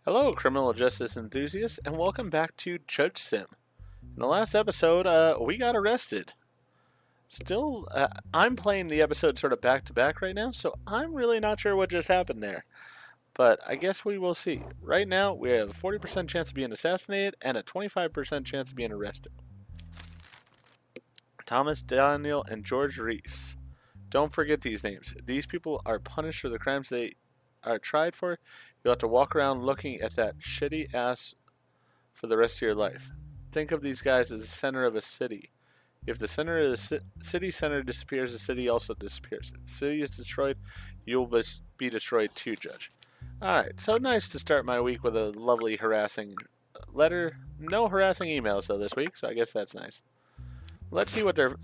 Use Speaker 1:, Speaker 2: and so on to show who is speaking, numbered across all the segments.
Speaker 1: Hello, criminal justice enthusiasts, and welcome back to JudgeSim. In the last episode, we got arrested. Still, I'm playing the episode sort of back to back right now, so I'm really not sure what just happened there. But I guess we will see. Right now, we have a 40% chance of being assassinated and a 25% chance of being arrested. Thomas Daniel and George Reese. Don't forget these names. These people are punished for the crimes they are tried for. You'll have to walk around looking at that shitty ass for the rest of your life. Think of these guys as the center of a city. If the center of the city center disappears, the city also disappears. If the city is destroyed, you'll be destroyed too, Judge. Alright, so nice to start my week with a lovely harassing letter. No harassing emails, though, this week, so I guess that's nice. Let's see what they're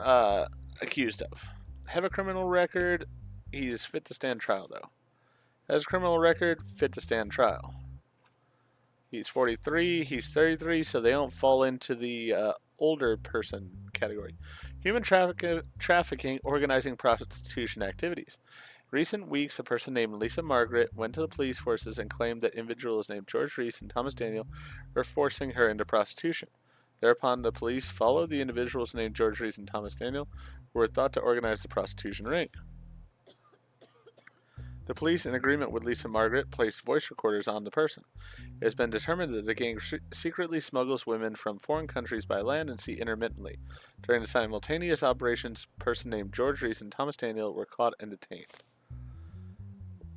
Speaker 1: accused of. Have a criminal record. He's fit to stand trial, though. Has a criminal record, fit to stand trial. He's 43, he's 33, so they don't fall into the older person category. Human trafficking, organizing prostitution activities. In recent weeks, a person named Lisa Margaret went to the police forces and claimed that individuals named George Reese and Thomas Daniel were forcing her into prostitution. Thereupon, the police followed the individuals named George Reese and Thomas Daniel, who were thought to organize the prostitution ring. The police, in agreement with Lisa Margaret, placed voice recorders on the person. It has been determined that the gang secretly smuggles women from foreign countries by land and sea intermittently. During the simultaneous operations, a person named George Reese and Thomas Daniel were caught and detained.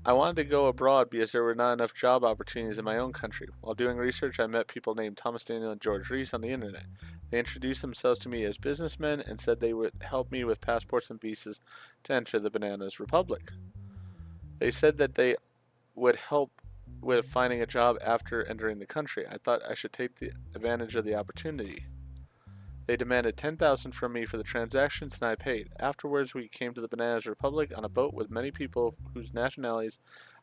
Speaker 1: I wanted to go abroad because there were not enough job opportunities in my own country. While doing research, I met people named Thomas Daniel and George Reese on the internet. They introduced themselves to me as businessmen and said they would help me with passports and visas to enter the Bananas Republic. They said that they would help with finding a job after entering the country. I thought I should take advantage of the opportunity. They demanded $10,000 from me for the transactions, and I paid. Afterwards, we came to the Bananas Republic on a boat with many people whose nationalities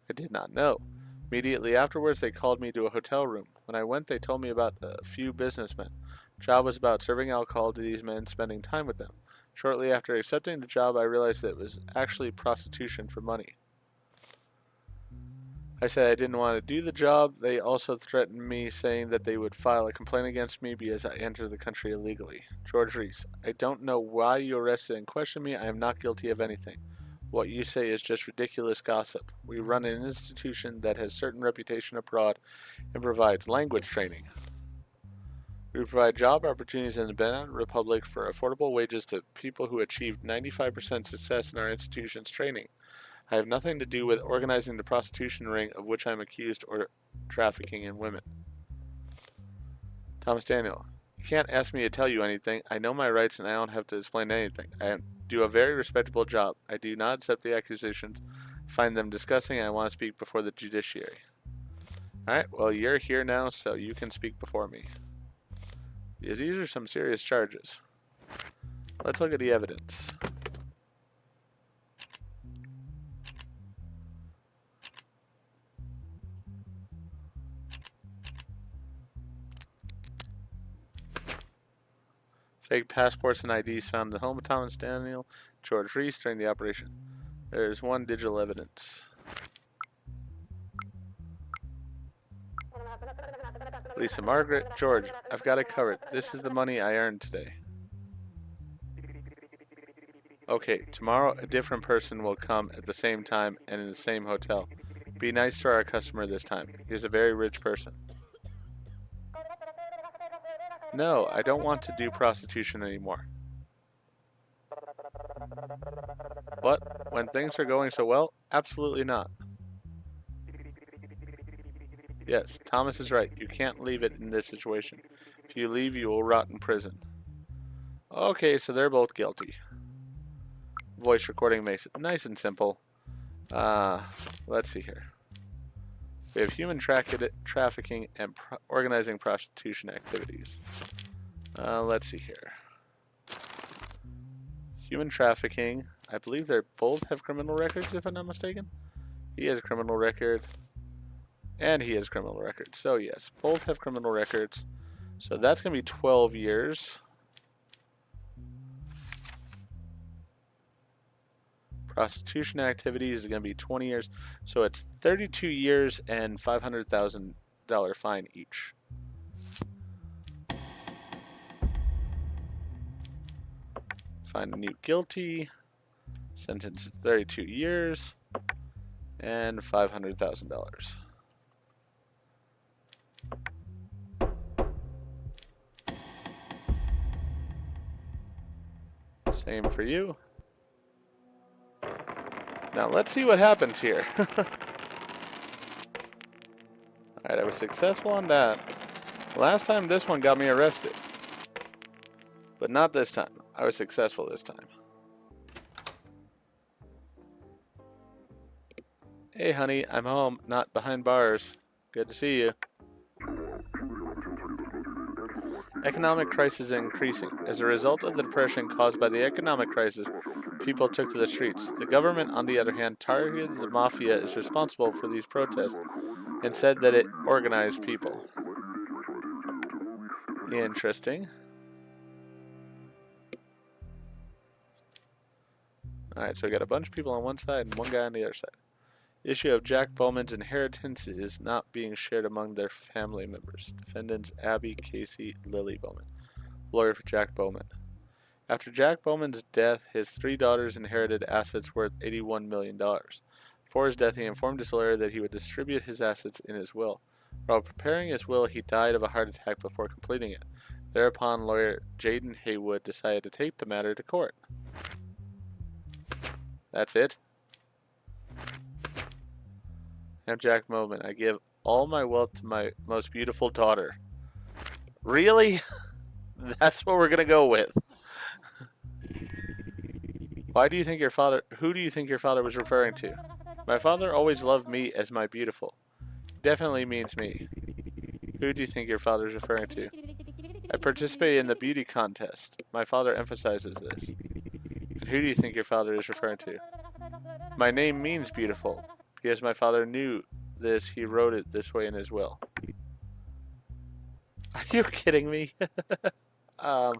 Speaker 1: I did not know. Immediately afterwards, they called me to a hotel room. When I went, they told me about a few businessmen. The job was about serving alcohol to these men, spending time with them. Shortly after accepting the job, I realized that it was actually prostitution for money. I said I didn't want to do the job. They also threatened me, saying that they would file a complaint against me because I entered the country illegally. George Reese, I don't know why you arrested and questioned me. I am not guilty of anything. What you say is just ridiculous gossip. We run an institution that has certain reputation abroad and provides language training. We provide job opportunities in the Benin Republic for affordable wages to people who achieved 95% success in our institution's training. I have nothing to do with organizing the prostitution ring of which I am accused or trafficking in women. Thomas Daniel, you can't ask me to tell you anything. I know my rights and I don't have to explain anything. I do a very respectable job. I do not accept the accusations. I find them disgusting and I want to speak before the judiciary. Alright, well you're here now, so you can speak before me. Because these are some serious charges. Let's look at the evidence. Fake passports and IDs found in the home of Thomas Daniel, George Reese during the operation. There is one digital evidence. Lisa Margaret, George, I've got it covered. This is the money I earned today. Okay, tomorrow a different person will come at the same time and in the same hotel. Be nice to our customer this time. He's a very rich person. No, I don't want to do prostitution anymore. What? When things are going so well? Absolutely not. Yes, Thomas is right. You can't leave it in this situation. If you leave, you will rot in prison. Okay, so they're both guilty. Voice recording makes it nice and simple. Let's see here. We have human trafficking and organizing prostitution activities. Let's see here. Human trafficking. I believe they both have criminal records, if I'm not mistaken. He has a criminal record. And he has a criminal record. So yes, both have criminal records. So that's going to be 12 years. Prostitution activities is going to be 20 years. So it's 32 years and $500,000 $100 fine each. Find a new guilty. Sentence 32 years. And $500,000. Same for you. Now let's see what happens here. Alright, I was successful on that. Last time this one got me arrested. But not this time. I was successful this time. Hey honey, I'm home, not behind bars. Good to see you. Economic crisis is increasing. As a result of the depression caused by the economic crisis, people took to the streets. The government, on the other hand, targeted the mafia is responsible for these protests and said that it organized people. Interesting. Alright, so we got a bunch of people on one side and one guy on the other side. Issue of Jack Bowman's inheritance is not being shared among their family members. Defendants Abby, Casey, Lily Bowman. Lawyer for Jack Bowman. After Jack Bowman's death, his 3 daughters inherited assets worth $81 million. Before his death, he informed his lawyer that he would distribute his assets in his will. While preparing his will, he died of a heart attack before completing it. Thereupon, lawyer Jaden Haywood decided to take the matter to court. That's it? I'm Jack Bowman. I give all my wealth to my most beautiful daughter. Really? That's what we're gonna go with. Who do you think your father was referring to? My father always loved me as my beautiful. Definitely means me. Who do you think your father is referring to? I participated in the beauty contest. My father emphasizes this. And who do you think your father is referring to? My name means beautiful. Because my father knew this, he wrote it this way in his will. Are you kidding me? Do I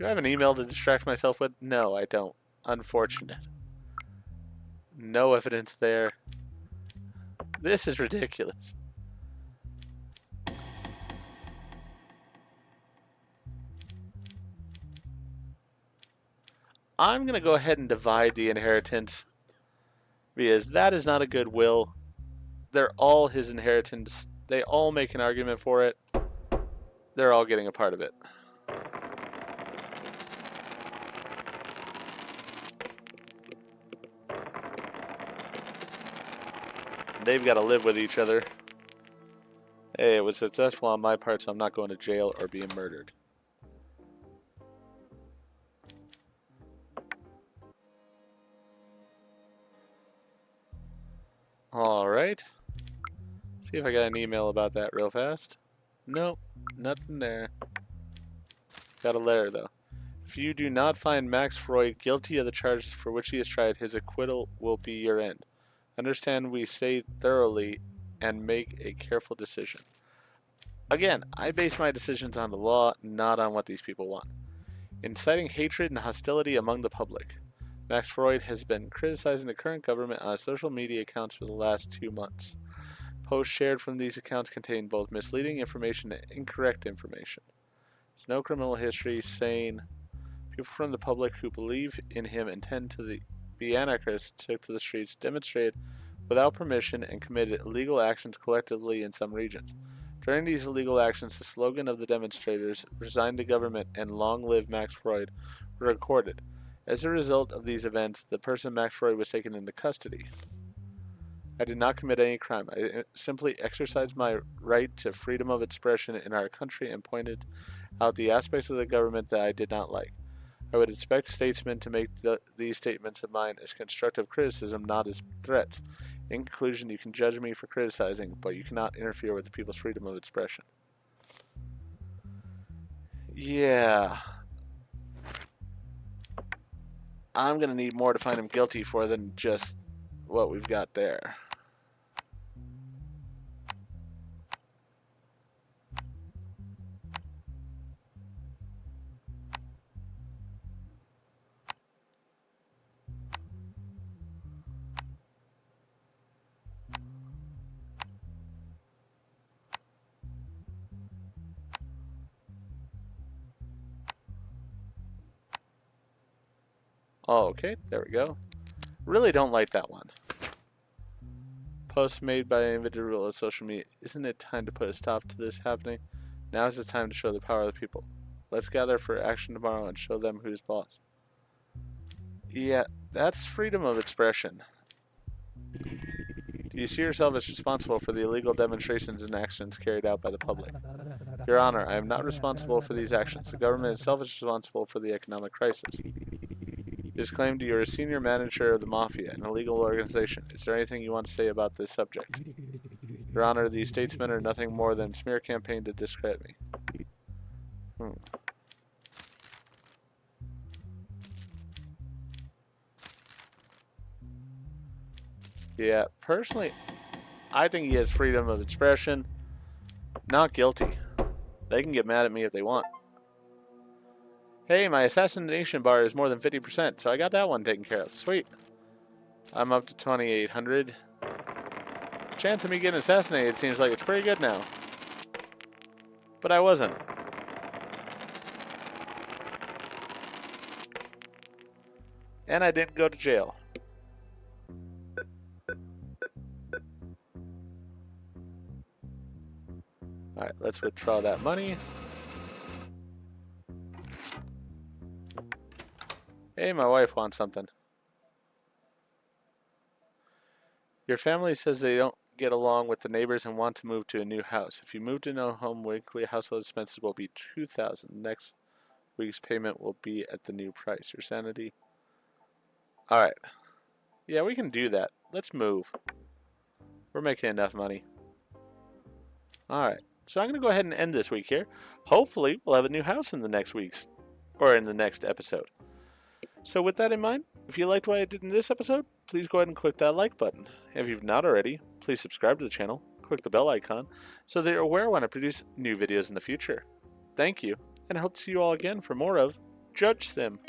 Speaker 1: have an email to distract myself with? No, I don't. Unfortunate. No evidence there. This is ridiculous. I'm going to go ahead and divide the inheritance. Because that is not a good will. They're all his inheritance. They all make an argument for it. They're all getting a part of it. They've got to live with each other. Hey, it was successful on my part, so I'm not going to jail or being murdered. Alright. See if I got an email about that real fast. Nope, nothing there. Got a letter, though. If you do not find Max Freud guilty of the charges for which he is tried, his acquittal will be your end. Understand we say thoroughly and make a careful decision. Again, I base my decisions on the law, not on what these people want. Inciting hatred and hostility among the public. Max Freud has been criticizing the current government on social media accounts for the last 2 months. Posts shared from these accounts contain both misleading information and incorrect information. There's no criminal history, saying people from the public who believe in him intend to be anarchists took to the streets, demonstrated without permission, and committed illegal actions collectively in some regions. During these illegal actions, the slogan of the demonstrators, "Resign the government" and "Long live Max Freud," were recorded. As a result of these events, the person Max Freud was taken into custody. I did not commit any crime. I simply exercised my right to freedom of expression in our country and pointed out the aspects of the government that I did not like. I would expect statesmen to make these statements of mine as constructive criticism, not as threats. In conclusion, you can judge me for criticizing, but you cannot interfere with the people's freedom of expression. Yeah. I'm going to need more to find him guilty for than just what we've got there. Oh, okay. There we go. Really don't like that one. Posts made by an individual on social media. Isn't it time to put a stop to this happening? Now is the time to show the power of the people. Let's gather for action tomorrow and show them who's boss. Yeah, that's freedom of expression. Do you see yourself as responsible for the illegal demonstrations and actions carried out by the public? Your Honor, I am not responsible for these actions. The government itself is responsible for the economic crisis. It is claimed you are a senior manager of the Mafia, an illegal organization. Is there anything you want to say about this subject? Your Honor, these statesmen are nothing more than a smear campaign to discredit me. Yeah, personally, I think he has freedom of expression. Not guilty. They can get mad at me if they want. Hey, my assassination bar is more than 50%, so I got that one taken care of. Sweet. I'm up to 2,800. Chance of me getting assassinated seems like it's pretty good now. But I wasn't. And I didn't go to jail. Alright, let's withdraw that money. Hey, my wife wants something. Your family says they don't get along with the neighbors and want to move to a new house. If you move to no home, weekly household expenses will be $2,000. Next week's payment will be at the new price. Your sanity. Alright. Yeah, we can do that. Let's move. We're making enough money. Alright. So I'm going to go ahead and end this week here. Hopefully, we'll have a new house in the next week's, or in the next episode. So with that in mind, if you liked what I did in this episode, please go ahead and click that like button. If you've not already, please subscribe to the channel, click the bell icon, so that you're aware when I produce new videos in the future. Thank you, and I hope to see you all again for more of JudgeSim.